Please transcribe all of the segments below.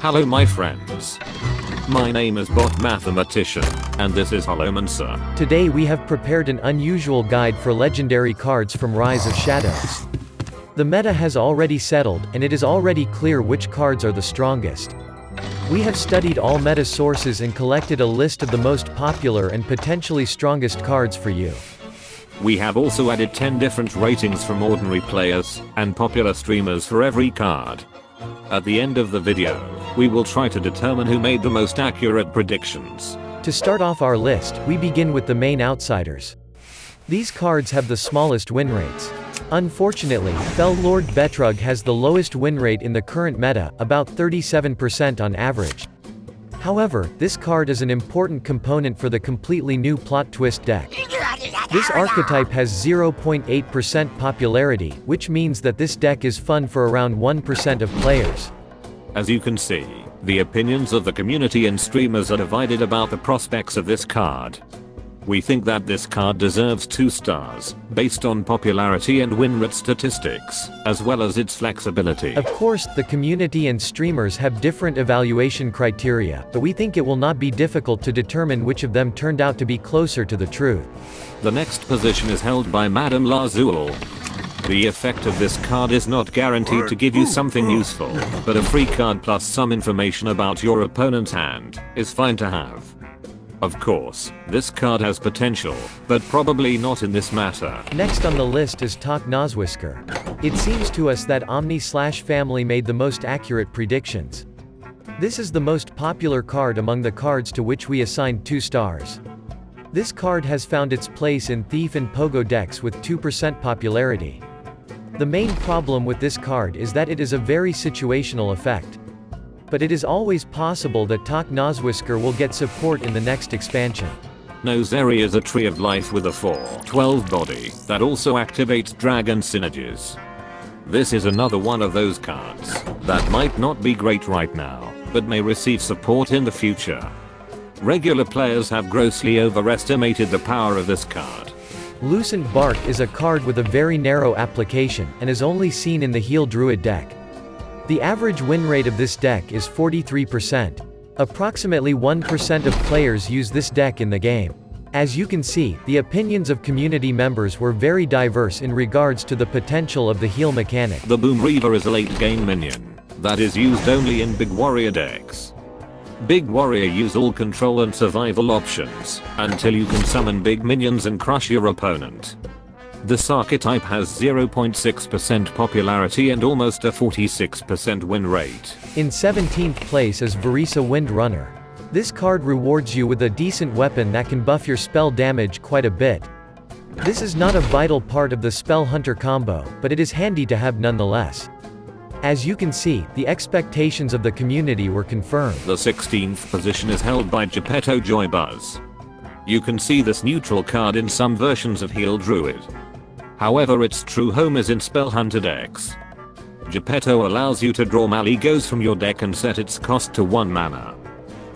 Hello my friends. My name is Bot Mathematician, and this is Holomancer. Today we have prepared an unusual guide for legendary cards from Rise of Shadows. The meta has already settled, and it is already clear which cards are the strongest. We have studied all meta sources and collected a list of the most popular and potentially strongest cards for you. We have also added 10 different ratings from ordinary players and popular streamers for every card. At the end of the video, we will try to determine who made the most accurate predictions. To start off our list, we begin with the main outsiders. These cards have the smallest win rates. Unfortunately, Fel Lord Betrug has the lowest win rate in the current meta, about 37% on average. However, this card is an important component for the completely new plot twist deck. This archetype has 0.8% popularity, which means that this deck is fun for around 1% of players. As you can see, the opinions of the community and streamers are divided about the prospects of this card. We think that this card deserves 2 stars, based on popularity and win rate statistics, as well as its flexibility. Of course, the community and streamers have different evaluation criteria, but we think it will not be difficult to determine which of them turned out to be closer to the truth. The next position is held by Madame Lazul. The effect of this card is not guaranteed to give you something useful, but a free card plus some information about your opponent's hand is fine to have. Of course, this card has potential, but probably not in this matter. Next on the list is Nozwhisker. It seems to us that Omni/Family made the most accurate predictions. This is the most popular card among the cards to which we assigned 2 stars. This card has found its place in Thief and Pogo decks with 2% popularity. The main problem with this card is that it is a very situational effect. But it is always possible that Nozwhisker will get support in the next expansion. Nozari is a tree of life with a 4/12 body that also activates dragon synergies. This is another one of those cards that might not be great right now, but may receive support in the future. Regular players have grossly overestimated the power of this card. Lucentbark is a card with a very narrow application, and is only seen in the Heal Druid deck. The average win rate of this deck is 43%. Approximately 1% of players use this deck in the game. As you can see, the opinions of community members were very diverse in regards to the potential of the heal mechanic. The Boom Reaver is a late game minion that is used only in big warrior decks. Big warrior use all control and survival options until you can summon big minions and crush your opponent. This archetype has 0.6% popularity and almost a 46% win rate. In 17th place is Vereesa Windrunner. This card rewards you with a decent weapon that can buff your spell damage quite a bit. This is not a vital part of the Spell Hunter combo, but it is handy to have nonetheless. As you can see, the expectations of the community were confirmed. The 16th position is held by Jepetto Joybuzz. You can see this neutral card in some versions of Heal Druid. However, its true home is in Spell Hunter decks. Jepetto allows you to draw Kalecgos from your deck and set its cost to 1 mana.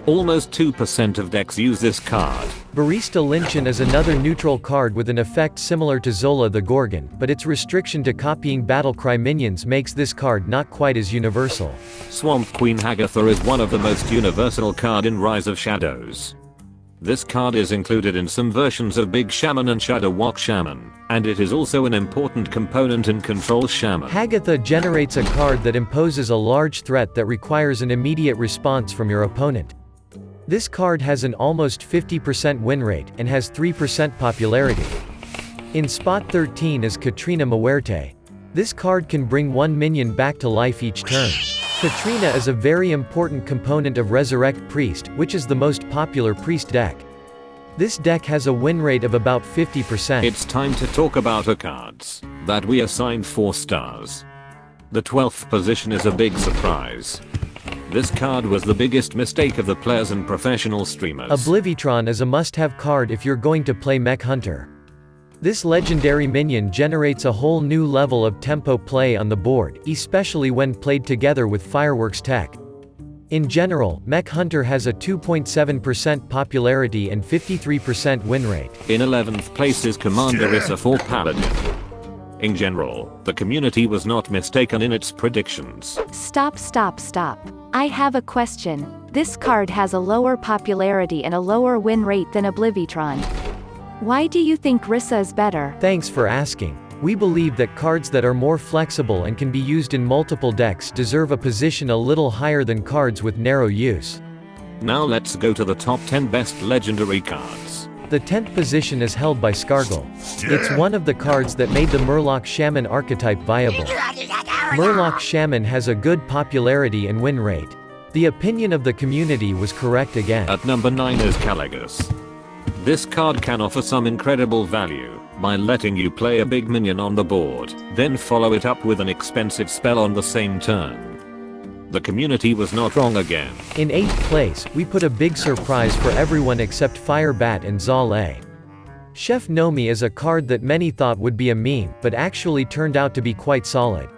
Almost 2% of decks use this card. Barista Lynchen is another neutral card with an effect similar to Zola the Gorgon, but its restriction to copying Battlecry minions makes this card not quite as universal. Swampqueen Hagatha is one of the most universal card in Rise of Shadows. This card is included in some versions of Big Shaman and Shadow Walk Shaman, and it is also an important component in Control Shaman. Hagatha generates a card that imposes a large threat that requires an immediate response from your opponent. This card has an almost 50% win rate, and has 3% popularity. In spot 13 is Catrina Muerte. This card can bring 1 minion back to life each turn. Catrina is a very important component of Resurrect Priest, which is the most popular Priest deck. This deck has a win rate of about 50%. It's time to talk about our cards that we assigned 4 stars. The 12th position is a big surprise. This card was the biggest mistake of the players and professional streamers. Oblivitron is a must-have card if you're going to play Mech Hunter. This legendary minion generates a whole new level of tempo play on the board, especially when played together with Fireworks tech. In general, Mech Hunter has a 2.7% popularity and 53% win rate. In 11th place is Commander Rhyssa for Paladin. In general, the community was not mistaken in its predictions. Stop. I have a question. This card has a lower popularity and a lower win rate than Oblivitron. Why do you think Rhyssa is better? Thanks for asking. We believe that cards that are more flexible and can be used in multiple decks deserve a position a little higher than cards with narrow use. Now let's go to the top 10 best legendary cards. The 10th position is held by Scargil. It's one of the cards that made the Murloc Shaman archetype viable. Murloc Shaman has a good popularity and win rate. The opinion of the community was correct again. At number 9 is Kalecgos. This card can offer some incredible value by letting you play a big minion on the board, then follow it up with an expensive spell on the same turn. The community was not wrong again. In 8th place, we put a big surprise for everyone except Firebat and Zalae. Chef Nomi is a card that many thought would be a meme, but actually turned out to be quite solid.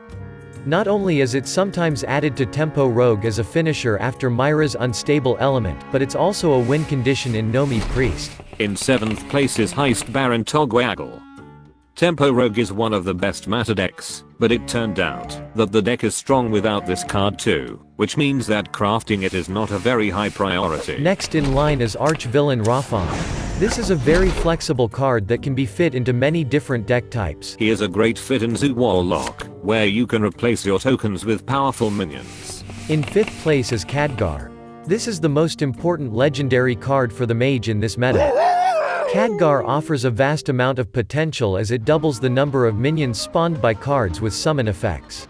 Not only is it sometimes added to Tempo Rogue as a finisher after Myra's unstable element, but it's also a win condition in Nomi Priest. In 7th place is Heistbaron Togwaggle. Tempo Rogue is one of the best meta decks, but it turned out that the deck is strong without this card too, which means that crafting it is not a very high priority. Next in line is Arch-Villain Rafaam. This is a very flexible card that can be fit into many different deck types. He is a great fit in Zoo Warlock, where you can replace your tokens with powerful minions. In 5th place is Khadgar. This is the most important legendary card for the mage in this meta. Khadgar offers a vast amount of potential as it doubles the number of minions spawned by cards with summon effects.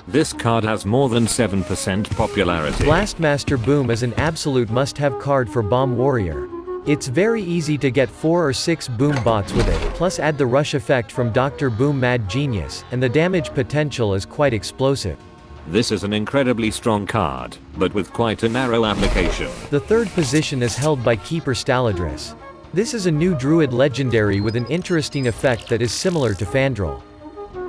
This card has more than 7% popularity. Blastmaster Boom is an absolute must-have card for Bomb Warrior. It's very easy to get 4 or 6 Boom bots with it, plus add the rush effect from Dr. Boom Mad Genius, and the damage potential is quite explosive. This is an incredibly strong card, but with quite a narrow application. The 3rd position is held by Keeper Staladris. This is a new druid legendary with an interesting effect that is similar to Fandral.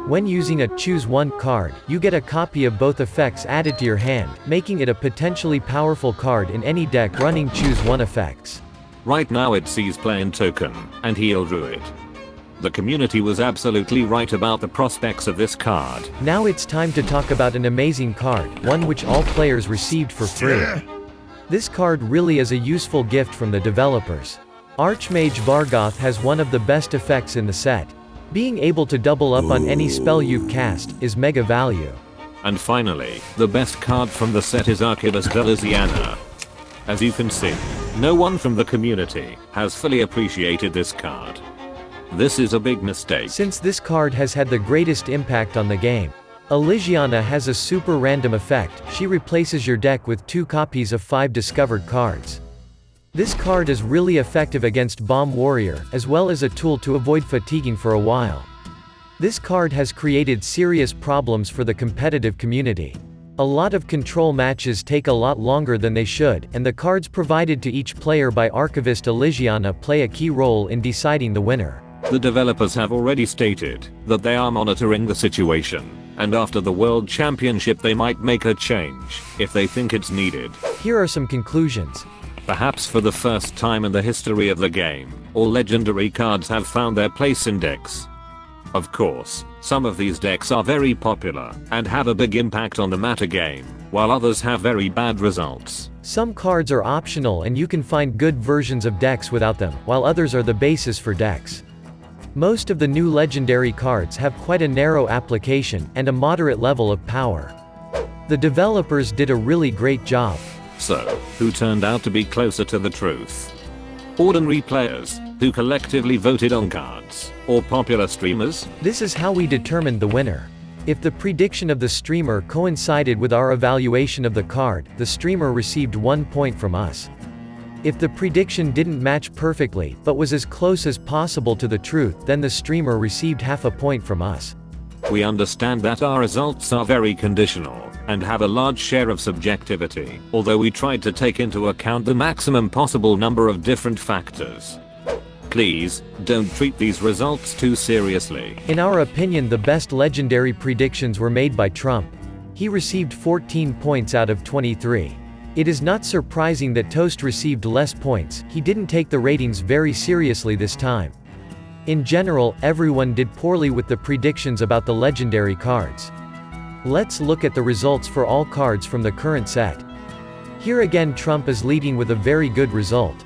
When using a choose one card, you get a copy of both effects added to your hand, making it a potentially powerful card in any deck running choose one effects. Right now it sees play in token and heal druid. The community was absolutely right about the prospects of this card. Now it's time to talk about an amazing card, one which all players received for free. This card really is a useful gift from the developers. Archmage Vargoth has one of the best effects in the set. Being able to double up on any spell you've cast is mega value. And finally, the best card from the set is Archivist Elysiana. As you can see, no one from the community has fully appreciated this card. This is a big mistake. Since this card has had the greatest impact on the game. Elysiana has a super random effect. She replaces your deck with 2 copies of 5 discovered cards. This card is really effective against Bomb Warrior, as well as a tool to avoid fatiguing for a while. This card has created serious problems for the competitive community. A lot of control matches take a lot longer than they should, and the cards provided to each player by Archivist Elysiana play a key role in deciding the winner. The developers have already stated that they are monitoring the situation, and after the World Championship they might make a change, if they think it's needed. Here are some conclusions. Perhaps for the first time in the history of the game, all legendary cards have found their place in decks. Of course, some of these decks are very popular, and have a big impact on the meta game, while others have very bad results. Some cards are optional and you can find good versions of decks without them, while others are the basis for decks. Most of the new legendary cards have quite a narrow application, and a moderate level of power. The developers did a really great job. So, who turned out to be closer to the truth? Ordinary players, who collectively voted on cards, or popular streamers? This is how we determined the winner. If the prediction of the streamer coincided with our evaluation of the card, the streamer received 1 point from us. If the prediction didn't match perfectly, but was as close as possible to the truth, then the streamer received half a point from us. We understand that our results are very conditional, and have a large share of subjectivity, although we tried to take into account the maximum possible number of different factors. Please, don't treat these results too seriously. In our opinion, the best legendary predictions were made by Trump. He received 14 points out of 23. It is not surprising that Toast received less points. He didn't take the ratings very seriously this time. In general, everyone did poorly with the predictions about the legendary cards. Let's look at the results for all cards from the current set. Here again Trump is leading with a very good result.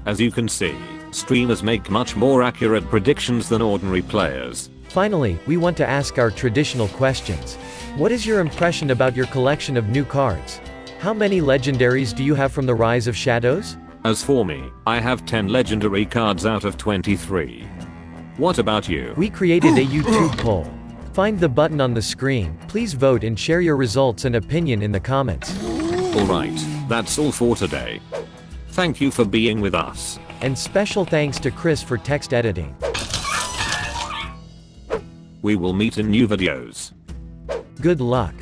As you can see, streamers make much more accurate predictions than ordinary players. Finally, we want to ask our traditional questions. What is your impression about your collection of new cards? How many legendaries do you have from the Rise of Shadows? As for me, I have 10 legendary cards out of 23. What about you? We created a YouTube poll. Find the button on the screen, please vote and share your results and opinion in the comments. Alright, that's all for today. Thank you for being with us. And special thanks to Chris for text editing. We will meet in new videos. Good luck.